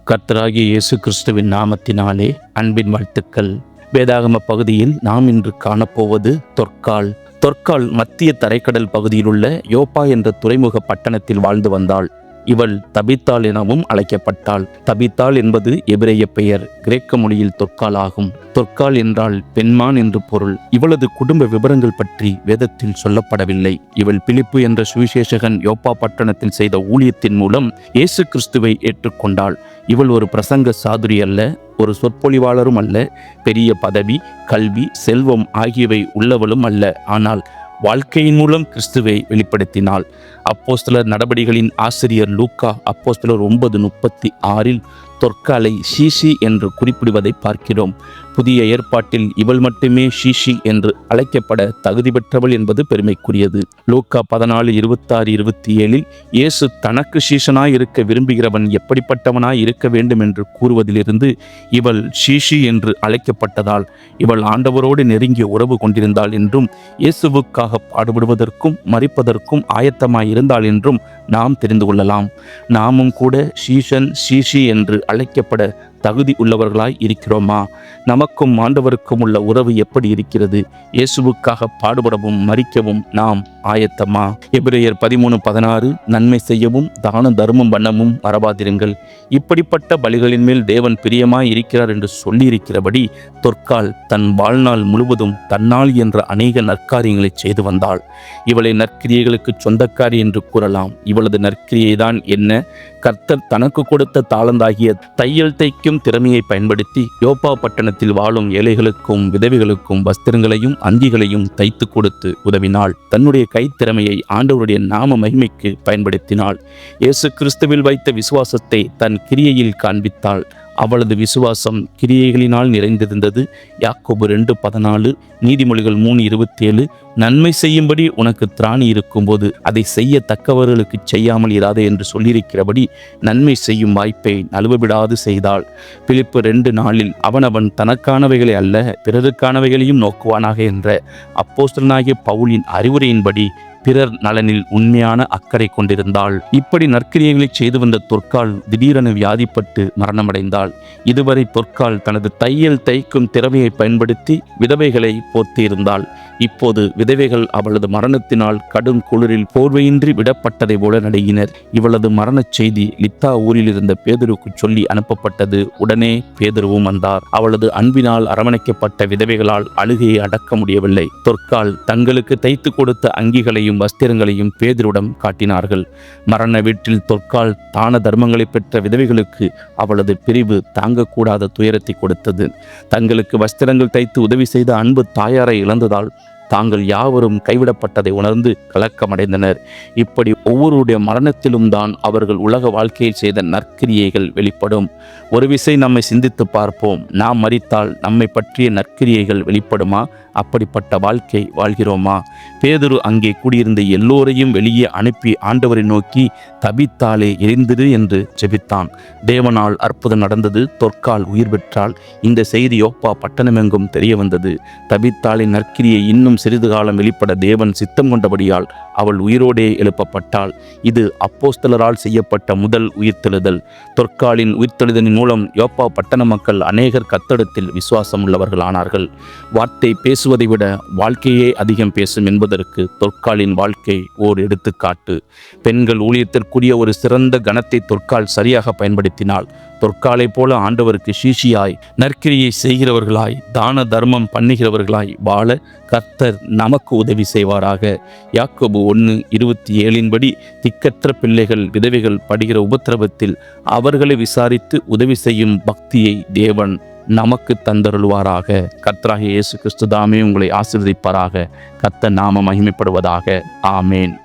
கர்த்தராகிய இயேசு கிறிஸ்துவின் நாமத்தினாலே அன்பின் வாழ்த்துக்கள். வேதாகம பகுதியில் நாம் இன்று காணப்போவது தொற்காள். தொற்காள் மத்திய தரைக்கடல் பகுதியில் உள்ள யோப்பா என்ற துறைமுக பட்டணத்தில் வாழ்ந்து வந்தாள். இவள் தபித்தாள் எனவும் அழைக்கப்பட்டாள். தபித்தாள் என்பது எபிரேய பெயர், கிரேக்க மொழியில் தொற்காள் ஆகும். தொற்காள் என்றால் பெண்மான் என்று பொருள். இவளது குடும்ப விவரங்கள் பற்றி வேதத்தில் சொல்லப்படவில்லை. இவள் பிலிப்பு என்ற சுவிசேஷகன் யோப்பா பட்டணத்தில் செய்த ஊழியத்தின் மூலம் இயேசு கிறிஸ்துவை ஏற்றுக்கொண்டாள். இவள் ஒரு பிரசங்க சாதுரி அல்ல, ஒரு சொற்பொழிவாளரும் அல்ல, பெரிய பதவி, கல்வி, செல்வம் ஆகியவை உள்ளவளும் அல்ல. ஆனால் வாழ்க்கையின் மூலம் கிறிஸ்துவை வெளிப்படுத்தினாள். அப்போஸ்தலர் நடபடிகளின் ஆசிரியர் லூக்கா அப்போஸ்தலர் 9:36 தொற்காலை ஷீஷி என்று குறிப்பிடுவதை பார்க்கிறோம். புதிய ஏற்பாட்டில் இவள் மட்டுமே ஷீஷி என்று அழைக்கப்பட தகுதி பெற்றவள் என்பது பெருமைக்குரியது. லூக்கா 14:26-27 இயேசு தனக்கு சீஷனாய் இருக்க விரும்புகிறவன் எப்படிப்பட்டவனாய் இருக்க வேண்டும் என்று கூறுவதிலிருந்து இவள் ஷீஷி என்று அழைக்கப்பட்டதால் இவள் ஆண்டவரோடு நெருங்கிய உறவு கொண்டிருந்தாள் என்றும் இயேசுவுக்காக பாடுபடுவதற்கும் மரிப்பதற்கும் ஆயத்தமாய் இருந்தாள் என்றும் நாம் தெரிந்து கொள்ளலாம். நாமும் கூட ஷீஷன் ஷீஷி என்று அழைக்கப்பட தகுதி உள்ளவர்களாய் இருக்கிறோமா? நமக்கும் ஆண்டவருக்கும் உள்ள உறவு எப்படி இருக்கிறது? இயேசுவுக்காக பாடுபடவும் மரிக்கவும் நாம் ஆயத்தமா? எபிரேயர் 13:16 நன்மை செய்யவும் தான தர்மம் பண்ணவும் மறவாதிருங்கள், இப்படிப்பட்ட பலிகளின் மேல் தேவன் பிரியமாய் இருக்கிறார் என்று சொல்லியிருக்கிறபடி தொற்காள் தன் வாழ்நாள் முழுவதும் தன்னால் என்ற அநேக நற்காரியங்களை செய்து வந்தாள். இவளை நற்கிரியைகளுக்கு சொந்தக்காரி என்று கூறலாம். இவளது நற்கிரியை தான் என்ன? கர்த்தர் தனக்கு கொடுத்த தாளந்தாகிய தையல் தைக்கும் திறமையை பயன்படுத்தி யோப்பா பட்டணத்தில் வாழும் ஏழைகளுக்கும் விதவைகளுக்கும் வஸ்திரங்களையும் அங்கிகளையும் தைத்து கொடுத்து உதவினாள். தன்னுடைய கைத்திறமையை ஆண்டவருடைய நாம மகிமைக்கு பயன்படுத்தினாள். இயேசு கிறிஸ்துவில் வைத்த விசுவாசத்தை தன் கிரியையில் காண்பித்தாள். அவளது விசுவாசம் கிரியைகளினால் நிறைந்திருந்தது. யாக்கோபு 2:14, நீதிமொழிகள் 3:27 நன்மை செய்யும்படி உனக்கு திராணி இருக்கும்போது அதை செய்யத்தக்கவர்களுக்கு செய்யாமல் இராதே என்று சொல்லியிருக்கிறபடி நன்மை செய்யும் வாய்ப்பை நழுவவிடாது செய்தாள். பிலிப்பு 2:4 அவனவன் தனக்கானவைகளை அல்ல பிறருக்கானவைகளையும் நோக்குவானாக என்ற அப்போஸ்தலனாகிய பவுலின் அறிவுரையின்படி பிறர் நலனில் உண்மையான அக்கறை கொண்டிருந்தாள். இப்படி நற்கிரியைகளை செய்து வந்த தொற்காள் திடீரென வியாதிப்பட்டு மரணமடைந்தாள். இதுவரை தொற்காள் தனது தையல் தைக்கும் திறமையை பயன்படுத்தி விதவைகளை போர்த்தியிருந்தாள். இப்போது விதவைகள் அவளது மரணத்தினால் கடும் குளிரில் போர்வையின்றி விடப்பட்டதை போல நடுங்கினர். இவளது மரணச் செய்தி லித்தா ஊரில் இருந்த பேதுருக்கு சொல்லி அனுப்பப்பட்டது. உடனே பேதுருவும் வந்தார். அவளது அன்பினால் அரவணைக்கப்பட்ட விதவைகளால் அழுகையை அடக்க முடியவில்லை. தொற்காள் தங்களுக்கு தைத்து கொடுத்த அங்கிகளையும் வஸ்திரங்களையும் பேதுருவிடம் காட்டினார்கள். மரண வீட்டில் தொற்காள் தான தர்மங்களை பெற்ற விதவைகளுக்கு அவளது பிரிவு தாங்கக்கூடாத துயரத்தை கொடுத்தது. தங்களுக்கு வஸ்திரங்கள் தைத்து உதவி செய்த அன்பு தாயாரை இழந்ததால் தாங்கள் யாவரும் கைவிடப்பட்டதை உணர்ந்து கலக்கமடைந்தனர். இப்படி ஒவ்வொருடைய மரணத்திலும் தான் அவர்கள் உலக வாழ்க்கையில் செய்த நற்கிரியைகள் வெளிப்படும். ஒரு விசை நம்மை சிந்தித்து பார்ப்போம். நாம் மரித்தால் நம்மை பற்றிய நற்கிரியைகள் வெளிப்படுமா? அப்படிப்பட்ட வாழ்க்கை வாழ்கிறோமா? பேதுரு அங்கே கூடியிருந்த எல்லோரையும் வெளியே அனுப்பி ஆண்டவரை நோக்கி தபித்தாலே எரிந்திரு என்று ஜெபித்தான். தேவனால் அற்புதம் நடந்தது. தொற்காள் உயிர் பெற்றாள். இந்த செய்தி யோப்பா பட்டணமெங்கும் தெரிய வந்தது. தபித்தாளின் நற்கிரியை இன்னும் சிறிது காலம் வெளிப்பட தேவன் சித்தம் கொண்டபடியால் அவள் உயிரோடே எழுப்பப்பட்டாள். இது அப்போஸ்தலரால் செய்யப்பட்ட முதல் உயிர்த்தெழுதல். தொற்காளின் உயிர்த்தெழுதலின் மூலம் யோப்பா பட்டண மக்கள் அநேகர் கர்த்தரிடத்தில் விசுவாசம் உள்ளவர்களானார்கள். வார்த்தை பேசுவதை விட வாழ்க்கையே அதிகம் பேசும் என்பதற்கு தொற்காளின் வாழ்க்கை ஓர் எடுத்துக்காட்டு. பெண்கள் ஊழியத்திற்குரிய ஒரு சிறந்த கணத்தை தொற்காள் சரியாக பயன்படுத்தினாள். தொற்காலை போல ஆண்டவருக்கு சீஷியாய் நற்கிரியை செய்கிறவர்களாய் தான தர்மம் பண்ணுகிறவர்களாய் வாழ கர்த்தர் நமக்கு உதவி செய்வாராக. யாக்கோபு 1:27 திக்கற்ற பிள்ளைகள் விதவைகள் படுகிற உபத்திரவத்தில் அவர்களை விசாரித்து உதவி செய்யும் பக்தியை தேவன் நமக்கு தந்தருள்வாராக. கர்த்தராகிய இயேசு கிறிஸ்து தாமே உங்களை ஆசீர்வதிப்பாராக. கர்த்தர் நாம மகிமைப்படுவதாக. ஆமேன்.